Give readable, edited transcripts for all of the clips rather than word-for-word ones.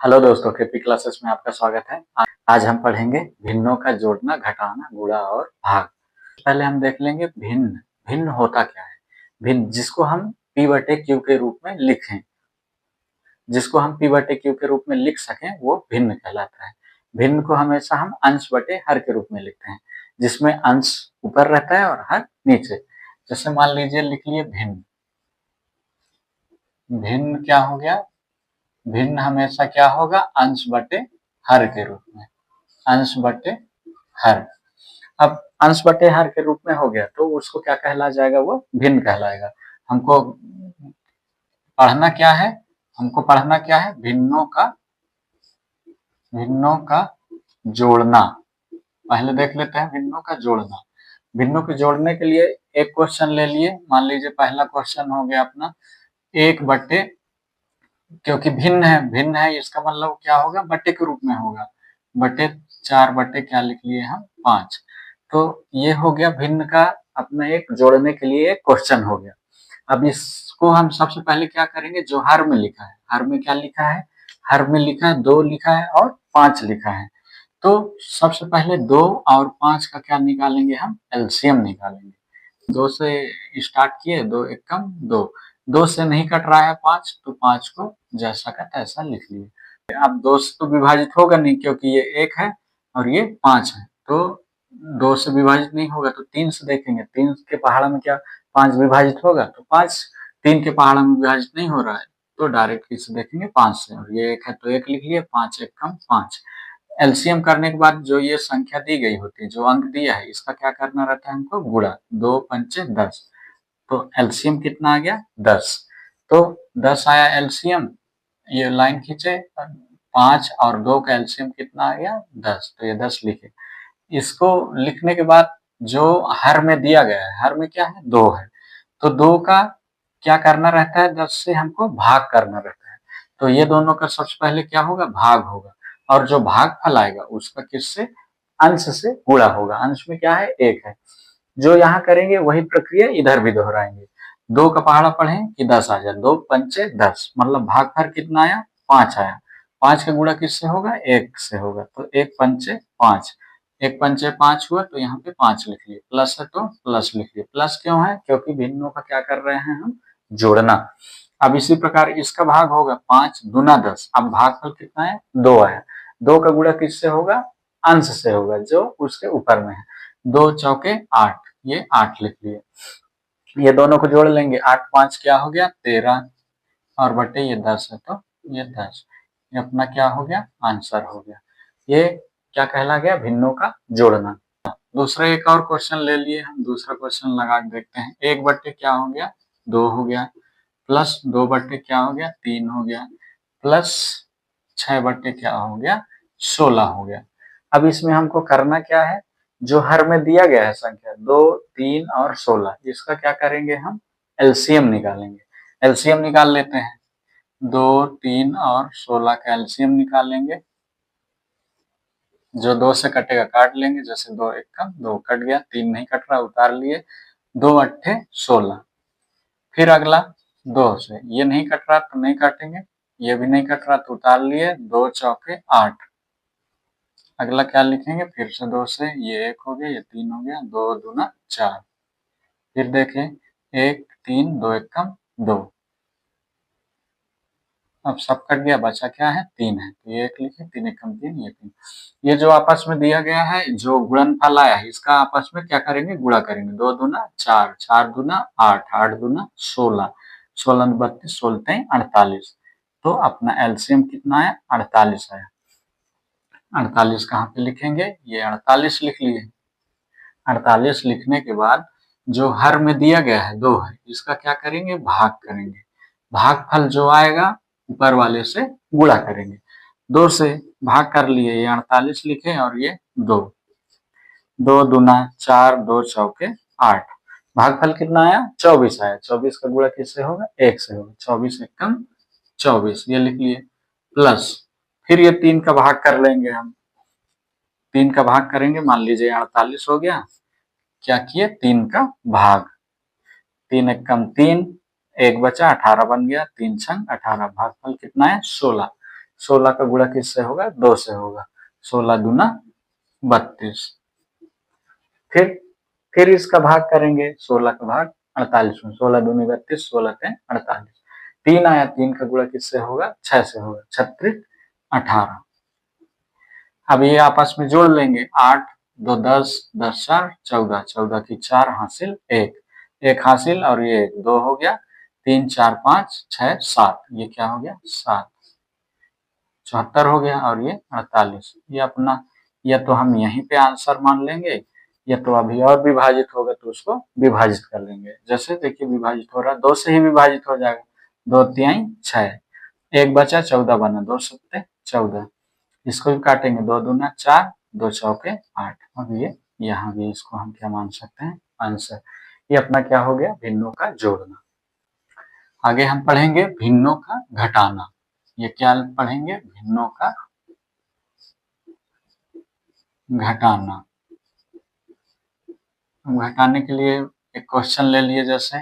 Hello दोस्तों, KP classes में आपका स्वागत है। आज हम पढ़ेंगे भिन्नों का जोड़ना, घटाना, गुणा और भाग। पहले हम देख लेंगे भिन्न। भिन्न होता क्या है? भिन्न जिसको हम p बटे q के रूप में लिखें, जिसको हम p बटे q के रूप में लिख सकें वो भिन्न कहलाता है। भिन्न को हमेशा हम अंश बटे हर के रूप में लिखते हैं, जिसमें अंश ऊपर रहता है और हर नीचे। जैसे मान लीजिए लिख लिए भिन्न। भिन्न क्या हो गया? भिन्न हमेशा क्या होगा? अंश बटे हर के रूप में। अंश बटे हर। अब अंश बटे हर के रूप में हो गया तो उसको क्या कहला जाएगा? वो भिन्न कहलाएगा। हमको पढ़ना क्या है? हमको पढ़ना क्या है? भिन्नों का जोड़ना। पहले देख लेते हैं भिन्नों का जोड़ना। भिन्नों के जोड़ने के लिए एक क्वेश्चन ले लिए। मान लीजिए पहला क्वेश्चन हो गया अपना एक बटे, क्योंकि भिन्न है इसका मतलब क्या होगा? बटे के रूप में होगा। बटे 4 बटे क्या लिख लिए हम? 5। तो ये हो गया भिन्न का अपना एक जोड़ने के लिए एक क्वेश्चन हो गया। अब इसको हम सबसे पहले क्या करेंगे? जो हर में लिखा है, हर में क्या लिखा है? हर में लिखा है 2 लिखा है और 5 लिखा है। तो सबसे पहले 2 और 5 का क्या निकालेंगे? हम एलसीएम निकालेंगे। 2 से स्टार्ट किए, 2 एकम 2। 2 से नहीं कट रहा है 5, तो 5 को जैसा का तैसा लिख लिए। अब 2 से तो विभाजित होगा नहीं, क्योंकि ये 1 है और ये 5 है, तो 2 से विभाजित नहीं होगा। तो 3 से देखेंगे, 3 के पहाड़ा में क्या 5 विभाजित होगा? तो 5 3 के पहाड़ा में विभाजित नहीं हो रहा है, तो डायरेक्ट इसे देखेंगे 5 से। और ये 1 है तो 1 लिख लिए। 5 एकम 5। एलसीएम करने के बाद जो ये संख्या दी गई होती है, जो अंक दिया है, इसका क्या करना रहता है हमको? गुणा। 2 पंचे 10। तो एलसीएम कितना आ गया? 10। तो 10 आया एलसीएम। ये लाइन खींचे, 5 और 2 का एलसीएम कितना आ गया? 10। तो ये 10 लिखे। इसको लिखने के बाद जो हर में दिया गया है, हर में क्या है? 2 है। तो 2 का क्या करना रहता है? 10 से हमको भाग करना रहता है। तो ये दोनों का सबसे पहले क्या होगा? भाग होगा। और जो भागफल आएगा उसका किससे? अंश से गुणा होगा। अंश में क्या है? 1 है। जो यहाँ करेंगे वही प्रक्रिया इधर भी दोहराएंगे। 2 का पहाड़ा पढ़ें कि 10 आ जाए। 2 पंचे 10, मतलब भागफल कितना आया? 5 आया। 5 का गुणा किससे होगा? 1 से होगा। तो 1 पंचे 5। 1 पंचे 5 हुआ, तो यहाँ पे 5 लिख लिए। प्लस है तो प्लस लिख लिए। प्लस क्यों है? क्योंकि भिन्नों का क्या कर रहे हैं हम? जोड़ना। अब इसी प्रकार इसका भाग होगा 5 दूना 10। अब भागफल कितना है? 2 आया। 2 का गुणा किससे होगा? अंश से होगा, जो उसके ऊपर में है। 2 चौके 8, ये 8 लिख लिए। ये दोनों को जोड़ लेंगे। 8 5 क्या हो गया? 13, और बटे ये 10 है तो ये 10। ये अपना क्या हो गया? आंसर हो गया। ये क्या कहला गया? भिन्नों का जोड़ना। दूसरा एक और क्वेश्चन ले लिए हम। दूसरा क्वेश्चन लगा के देखते हैं। 1 बटे क्या हो गया? 2 हो गया। प्लस 2 बटे क्या हो गया? 3 हो गया। प्लस 6 बटे क्या हो गया? 16 हो गया। अब इसमें हमको करना क्या है? जो हर में दिया गया है संख्या 2, 3 और 16, इसका क्या करेंगे? हम एलसीएम निकालेंगे। एलसीएम निकाल लेते हैं। 2, 3 और 16 का एलसीएम निकालेंगे। जो 2 से कटेगा काट लेंगे। जैसे 2 1 का 2 कट गया, 3 नहीं कट रहा, उतार लिए। 2 अट्ठे 16। फिर अगला 2 से, ये नहीं कट रहा तो नहीं काटेंगे, ये भी नहीं कट रहा तो उतार लिए। 2 चौके 8। अगला क्या लिखेंगे? फिर से 2 से, ये 1 हो गया, ये 3 हो गया। 2 दूना 4। फिर देखें 1 3 2 एकम 2। अब सब कट गया, बचा क्या है? 3 है, तो ये 1 लिखे। 3 एकम 3, ये 3। ये जो आपस में दिया गया है, जो गुणनफल आया है, इसका आपस में क्या करेंगे? गुणा करेंगे। 2 दूना 4, 4 दूना 8, 8 दूना 16, 16 32, 16 48। तो अपना एलसीएम कितना है? 48 आया। 48 कहाँ पे लिखेंगे? ये 48 लिख लिए। 48 लिखने के बाद जो हर में दिया गया है 2 है, इसका क्या करेंगे? भाग करेंगे। भागफल जो आएगा ऊपर वाले से गुणा करेंगे। 2 से भाग कर लिए, ये 48 लिखे और ये 2। 2 दूना 4, 2 चौके 8। भागफल कितना आया? 24 आया। 24 का गुणा किससे होगा? 1 से होगा। 24 एकम 24, ये लिख लिए। प्लस फिर ये 3 का भाग कर लेंगे हम। 3 का भाग करेंगे, मान लीजिए 48 हो गया। क्या किए? 3 का भाग। 3 एकम 3, 1 बचा, 18 बन गया। 3 छंग 18, भागफल कितना है? 16। 16 का गुणा किससे होगा? 2 से होगा। 16 दूना 32। फिर इसका भाग करेंगे, 16 का भाग 48 में। 16 दूनी 32, 16 तें 48। 3 आया, 3 का गुणा किससे होगा? 6 से होगा। 36 18। अब ये आपस में जोड़ लेंगे। 8 2 10, 10 4 14, 14 की 4 हासिल 1, 1 हासिल और ये 2 हो गया। 3 4 5 6 7, ये क्या हो गया? 7। 74 हो गया और ये 48। ये अपना, या तो हम यहीं पे आंसर मान लेंगे, या तो अभी और विभाजित होगा तो उसको विभाजित कर लेंगे। जैसे देखिए विभाजित हो रहा है, 2 से ही विभाजित हो जाएगा। 2 तिहाई 6, 1 बचा, 14 बना, 2 सत्ते 14। इसको भी काटेंगे, 2 दूना 4, 2 चौके 8। अब ये यहाँ भी इसको हम क्या मान सकते हैं? आंसर। ये अपना क्या हो गया? भिन्नों का जोड़ना। आगे हम पढ़ेंगे भिन्नों का घटाना। ये क्या पढ़ेंगे? भिन्नों का घटाना। घटाने के लिए एक क्वेश्चन ले लिए, जैसे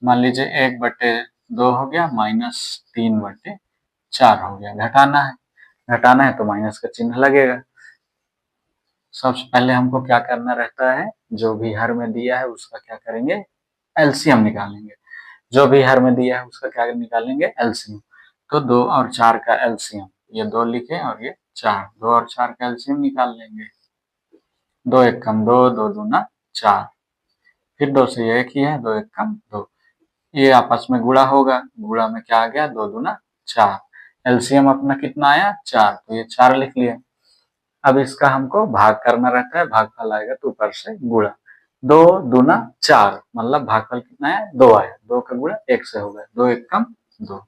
मान लीजिए 1/2 हो गया माइनस 3/4 हो गया। घटाना है तो माइनस का चिन्ह लगेगा। सबसे पहले हमको क्या करना रहता है? जो भी हर में दिया है उसका क्या करेंगे? एलसीएम निकालेंगे। जो भी हर में दिया है उसका क्या निकालेंगे? एलसीएम। तो 2 और 4 का एलसीएम, ये 2 लिखे और ये 4, 2 और 4 का एलसीएम निकाल लेंगे। 2 एक कम 2, 2 दूना 4। फिर 2 से ये एक ही है, 2 एक कम 2। ये आपस में गुणा होगा। गुणा में क्या आ गया? 2 दूना 4। एलसीएम अपना कितना आया? 4, तो ये 4 लिख लिया। अब इसका हमको भाग करना रहता है। भागफल आएगा तो ऊपर से गुणा। 2 दूना 4, मतलब भागफल कितना आया? 2 आया। 2 का गुणा 1 से होगा। 2 एक कम 2,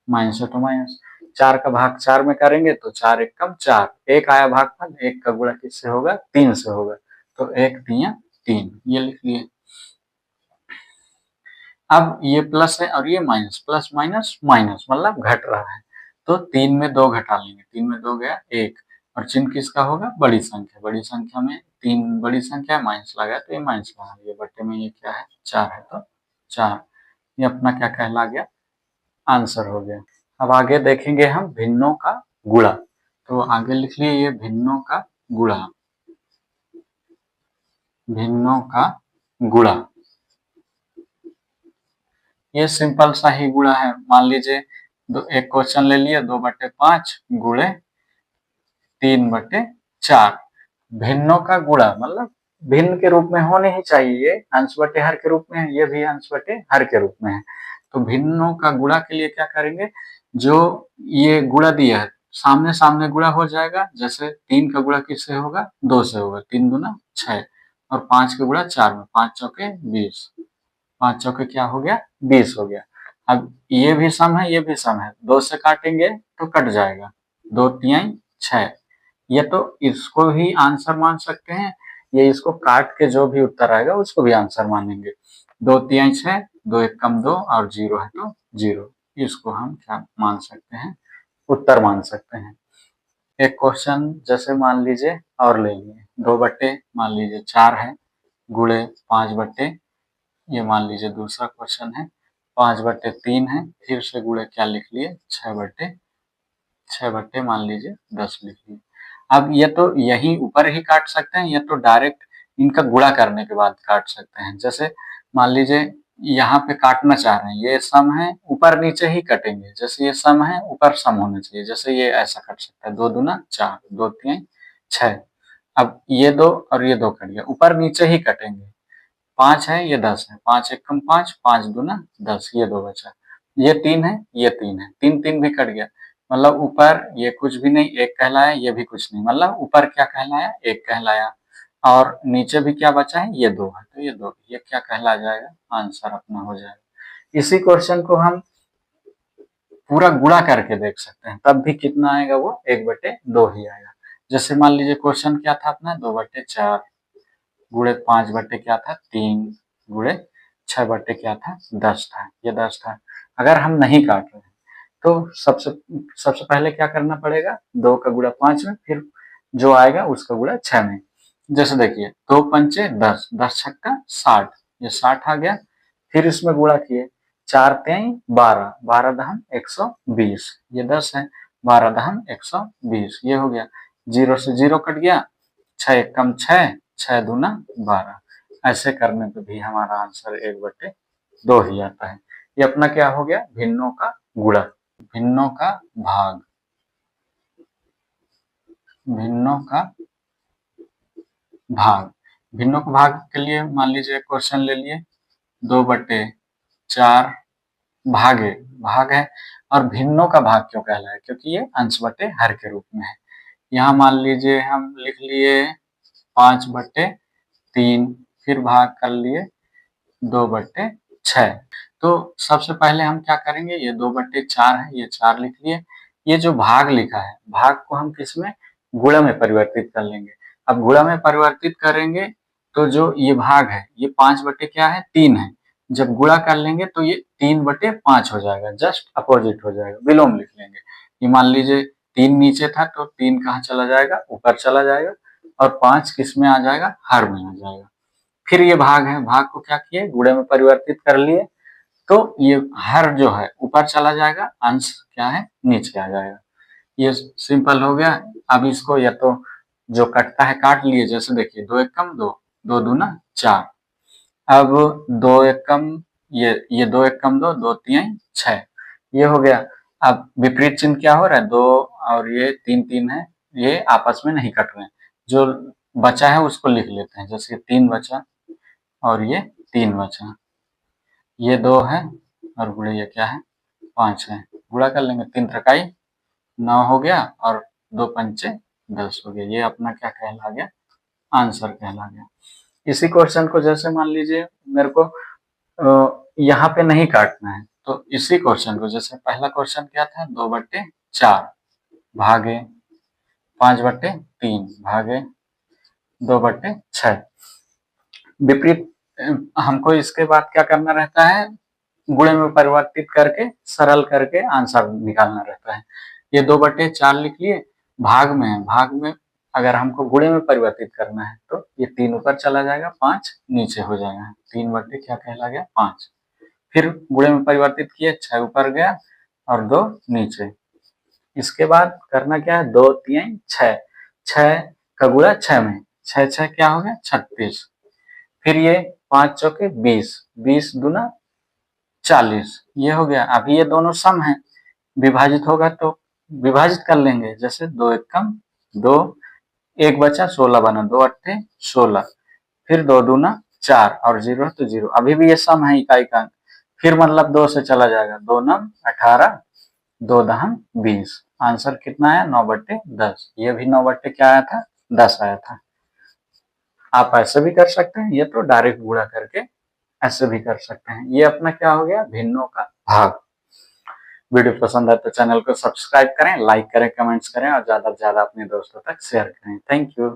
माइनस है तो माइनस। 4 का भाग 4 में करेंगे तो 4 एक कम 4, 1 आया भागफल। 1 का गुणा किससे होगा? 3 से होगा। तो 1 तिया 3, ये लिख लिए। अब ये प्लस है और ये माइनस, प्लस माइनस माइनस मतलब घट रहा है। तो 3 में 2 घटा लेंगे। 3 में 2 गया 1, और चिन्ह किसका होगा? बड़ी संख्या। बड़ी संख्या में 3 बड़ी संख्या है, माइनस लगा तो ये माइनस लगा। ये बट्टे में ये क्या है? 4 है तो 4। ये अपना क्या कहला गया? आंसर हो गया। अब आगे देखेंगे हम भिन्नों का गुणा। तो आगे लिख लिए ये भिन्नों का गुणा। भिन्नों का गुणा, ये सिंपल सा ही गुणा है। मान लीजिए एक क्वेश्चन ले लिया, 2/5 गुणे 3/4। भिन्नों का गुणा मतलब भिन्न के रूप में होने ही चाहिए। ये अंश बटे हर के रूप में है, ये भी अंश बटे हर के रूप में है। तो भिन्नों का गुणा के लिए क्या करेंगे? जो ये गुणा दिया है सामने सामने गुणा हो जाएगा। जैसे 3 का गुणा किससे होगा? 2 से होगा। 3 दूना 6, और 5 का गुणा 4 में। 5 चौके 20, 5 चौके क्या हो गया? 20 हो गया। अब ये भी सम है, ये भी सम है। 2 से काटेंगे तो कट जाएगा। 2 तिहाई 6। ये तो इसको ही आंसर मान सकते हैं, ये इसको काट के जो भी उत्तर आएगा उसको भी आंसर मानेंगे। 2 तिहाई 6, 2 एक कम 2 और 0 है तो 0। इसको हम क्या मान सकते हैं? उत्तर मान सकते हैं। एक क्वेश्चन जैसे मान लीजिए और ले लिए, 2 बट्टे मान लीजिए 4 है, गुणे 5 बट्टे, ये मान लीजिए दूसरा क्वेश्चन है, 5/3 है। फिर से गुणे क्या लिख लिए? 6/6 मान लीजिए 10 लिख लिए। अब ये तो यही ऊपर ही काट सकते हैं, या तो डायरेक्ट इनका गुणा करने के बाद काट सकते हैं। जैसे मान लीजिए यहाँ पे काटना चाह रहे हैं, ये सम है, ऊपर नीचे ही कटेंगे। जैसे ये सम है, ऊपर सम होना चाहिए। जैसे ये ऐसा कट सकता है, 2 दूना 4, 2 तिहाई 6। अब ये 2 और ये 2 कट गया, ऊपर नीचे ही कटेंगे। 5 है, ये 10 है। 5 एक कम 5, 5 दूना 10, ये 2 बचा। ये 3 है, ये 3 है। 3 3 भी कट गया, मतलब ऊपर ये कुछ भी नहीं, 1 कहलाया, ये भी कुछ नहीं, मतलब ऊपर क्या कहलाया? 1 कहलाया। और नीचे भी क्या बचा है? ये 2 है, तो ये 2, ये क्या कहला जाएगा? आंसर अपना हो जाएगा। इसी क्वेश्चन को हम पूरा गुणा करके देख सकते हैं, तब भी कितना आएगा? वो 1/2 ही आएगा। जैसे मान लीजिए क्वेश्चन क्या था अपना? 2/4 गुणे 5 क्या था? 3 गुणे 6 क्या था? 10 था। ये 10 था। अगर हम नहीं काट रहे हैं तो सबसे पहले क्या करना पड़ेगा? 2 का गुणा 5 में, फिर जो आएगा उसका गुणा 6 में। जैसे देखिए 2 पंचे 10, 10 छक्का 60, ये 60 आ गया। फिर इसमें गुणा किए, 4 तिहाई 12, 12 दहम 120, ये 10 है। 12 दहम 120, ये हो गया। 0 से 0 कट गया, 6 एक कम 6, 6 दूना 12। ऐसे करने पे भी हमारा आंसर 1/2 ही आता है। ये अपना क्या हो गया, भिन्नों का गुणा। भिन्नों का भाग, भिन्नों का भाग। भिन्नों के भाग के लिए मान लीजिए क्वेश्चन ले लिए, 2/4 भागे, भाग है, और भिन्नों का भाग क्यों कहलाया, क्योंकि ये अंश बटे हर के रूप में है। यहाँ मान लीजिए हम लिख लिए 5/3, फिर भाग कर लिए 2/6। तो सबसे पहले हम क्या करेंगे, ये 2/4 है, ये 4 लिख लिए। ये जो भाग लिखा है, भाग को हम किसमें, गुणा में परिवर्तित कर लेंगे। अब गुणा में परिवर्तित करेंगे तो जो ये भाग है, ये 5/3 है। जब गुणा कर लेंगे तो ये 3/5 हो जाएगा, जस्ट अपोजिट हो जाएगा, विलोम लिख लेंगे। ये मान लीजिए 3 नीचे था तो 3 कहाँ चला जाएगा, ऊपर चला जाएगा, और 5 किस में आ जाएगा, हर में आ जाएगा। फिर ये भाग है, भाग को क्या किए, गुणे में परिवर्तित कर लिए, तो ये हर जो है ऊपर चला जाएगा, अंश क्या है, नीचे आ जाएगा। ये सिंपल हो गया। अब इसको या तो जो कटता है काट लिए, जैसे देखिए 2 एक कम 2, 2 दूना 4। अब 2 एक कम, ये 2 एक कम 2, 2 3 6, ये हो गया। अब विपरीत चिन्ह क्या हो रहा है, 2 और ये 3 3 है, ये आपस में नहीं कट रहे हैं। जो बचा है उसको लिख लेते हैं, जैसे 3 बचा और ये 3 बचा, ये 2 है और गुणे ये क्या है, 5 है। गुणा कर लेंगे, 3 त्रिकाई 9 हो गया और 2 पंचे 10 हो गया। ये अपना क्या कहला गया, आंसर कहला गया। इसी क्वेश्चन को जैसे मान लीजिए मेरे को यहाँ पे नहीं काटना है, तो इसी क्वेश्चन को, जैसे पहला क्वेश्चन क्या था, 2/4 भागे 5/3 भागे 2/6। विपरीत हमको इसके बाद क्या करना रहता है, गुणे में परिवर्तित करके सरल करके आंसर निकालना रहता है। ये 2/4 लिख लिए, भाग में है, भाग में अगर हमको गुणे में परिवर्तित करना है तो ये 3 ऊपर चला जाएगा, 5 नीचे हो जाएगा, 3 बटे क्या कहला गया, 5। फिर गुणे में परिवर्तित किए, 6 ऊपर गया और 2 नीचे। इसके बाद करना क्या है, 2 3 6, 6 का गुणा 6 में, 6 6 क्या हो गया, 36। फिर ये 5 चौके 20, 20 दूना 40, ये हो गया। अभी ये दोनों सम है, विभाजित होगा तो विभाजित कर लेंगे, जैसे 2 एक कम 2, 1 बचा 16 बना, 2 अट्ठे 16, फिर 2 दूना 4 और 0 है तो 0। अभी भी ये सम है इकाई का, फिर मतलब 2 से चला जाएगा, 2 नम 18, 2 दहम 20। आंसर कितना आया, 9/10। ये भी 9 बट्टे क्या आया था, 10 आया था। आप ऐसे भी कर सकते हैं, ये तो डायरेक्ट गुणा करके ऐसे भी कर सकते हैं। ये अपना क्या हो गया, भिन्नों का भाग। वीडियो पसंद आए तो चैनल को सब्सक्राइब करें, लाइक करें, कमेंट्स करें और ज्यादा से ज्यादा अपने दोस्तों तक शेयर करें। Thank you.